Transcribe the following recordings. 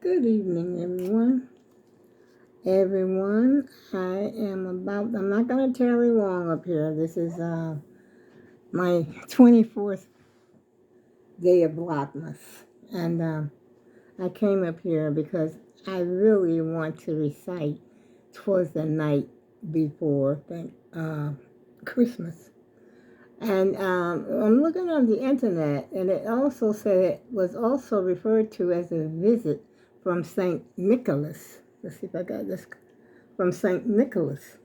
Good evening, everyone. I'm not going to tarry long up here. This is my 24th day of Vlogmas. And I came up here because I really want to recite Twas the Night Before Christmas. And I'm looking on the internet, and it also said it was also referred to as a visit from St. Nicholas. Let's see if I got this. From St. Nicholas.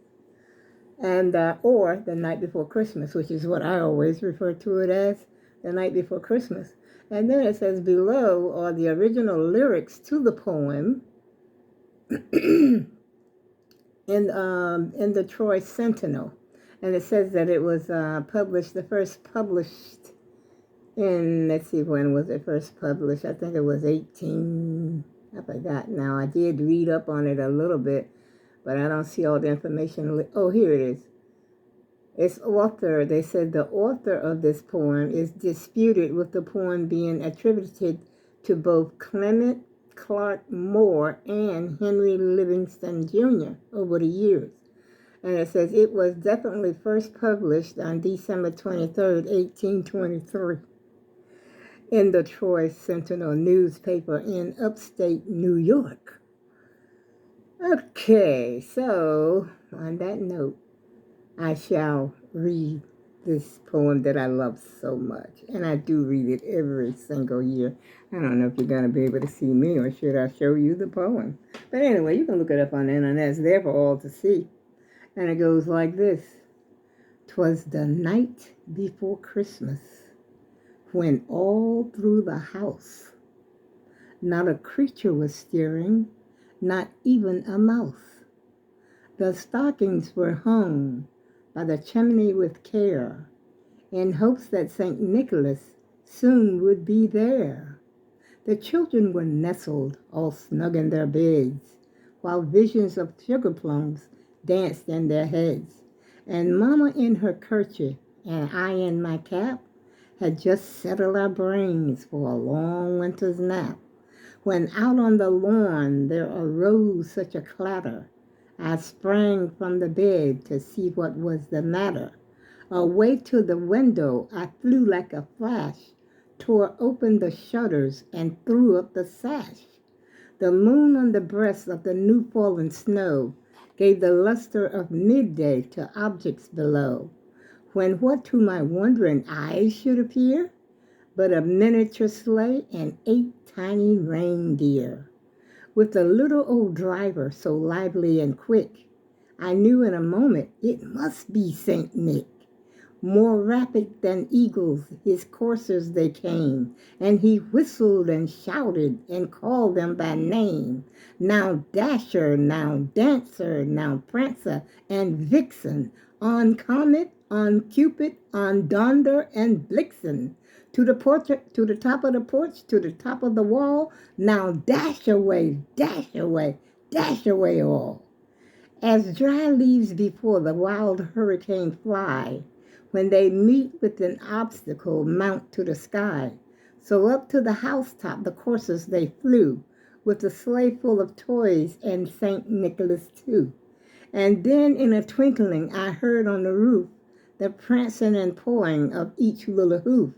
And or the night before Christmas, which is what I always refer to it as, the night before Christmas. And then it says below are the original lyrics to the poem in the Troy Sentinel. And it says that it was first published in, let's see, when was it first published? I think it was I forgot now. I did read up on it a little bit, but I don't see all the information. Oh, here it is. Its author, they said the author of this poem is disputed, with the poem being attributed to both Clement Clark Moore and Henry Livingston Jr. over the years. And it says it was definitely first published on December 23rd, 1823, in the Troy Sentinel newspaper in upstate New York. Okay, so on that note, I shall read this poem that I love so much. And I do read it every single year. I don't know if you're going to be able to see me, or should I show you the poem? But anyway, you can look it up on the internet. It's there for all to see. And it goes like this. 'Twas the night before Christmas, when all through the house not a creature was stirring, not even a mouse. The stockings were hung by the chimney with care, in hopes that St. Nicholas soon would be there. The children were nestled all snug in their beds, while visions of sugar plums danced in their heads. And Mama in her kerchief and I in my cap had just settled our brains for a long winter's nap, when out on the lawn there arose such a clatter. I sprang from the bed to see what was the matter. Away to the window I flew like a flash, tore open the shutters and threw up the sash. The moon on the breast of the new fallen snow gave the luster of midday to objects below, when what to my wondering eyes should appear but a miniature sleigh and 8 tiny reindeer, with a little old driver so lively and quick, I knew in a moment it must be St. Nick. More rapid than eagles, his coursers they came, and he whistled and shouted and called them by name. Now Dasher, now Dancer, now Prancer and Vixen, on Comet, on Cupid, on Donder and Blixen. To the top of the porch, to the top of the wall, now dash away, dash away, dash away all. As dry leaves before the wild hurricane fly, when they meet with an obstacle, mount to the sky. So up to the housetop the coursers they flew, with a sleigh full of toys and St. Nicholas too. And then in a twinkling I heard on the roof the prancing and pawing of each little hoof.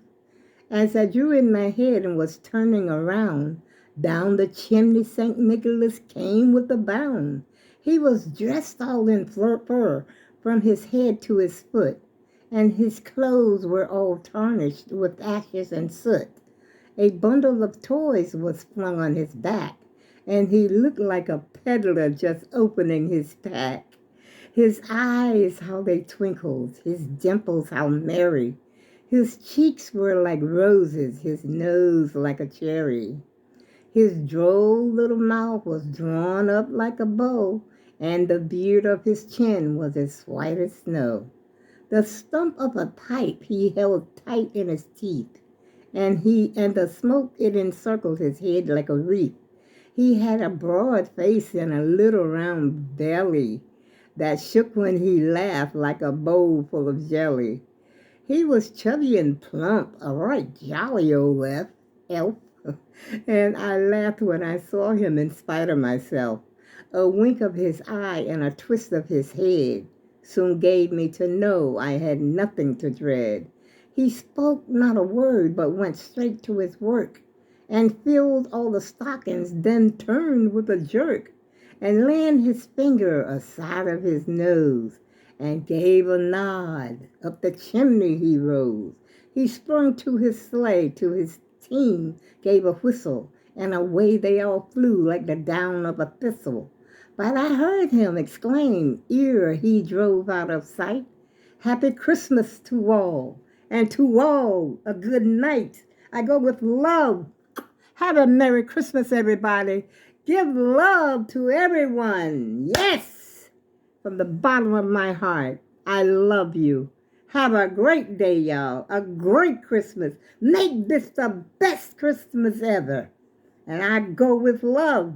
As I drew in my head and was turning around, down the chimney St. Nicholas came with a bound. He was dressed all in fur from his head to his foot, and his clothes were all tarnished with ashes and soot. A bundle of toys was flung on his back, and he looked like a peddler just opening his pack. His eyes, how they twinkled, his dimples, how merry. His cheeks were like roses, his nose like a cherry. His droll little mouth was drawn up like a bow, and the beard of his chin was as white as snow. The stump of a pipe he held tight in his teeth, and the smoke it encircled his head like a wreath. He had a broad face and a little round belly that shook when he laughed like a bowl full of jelly. He was chubby and plump, a right jolly old elf, And I laughed when I saw him in spite of myself. A wink of his eye and a twist of his head soon gave me to know I had nothing to dread. He spoke not a word, but went straight to his work and filled all the stockings, then turned with a jerk and laying his finger aside of his nose and gave a nod. Up the chimney he rose. He sprung to his sleigh, to his team, gave a whistle, and away they all flew like the down of a thistle. But I heard him exclaim, ere he drove out of sight, Happy Christmas to all, and to all a good night. I go with love. Have a Merry Christmas, everybody. Give love to everyone. Yes, from the bottom of my heart, I love you. Have a great day, y'all. A great Christmas. Make this the best Christmas ever. And I go with love.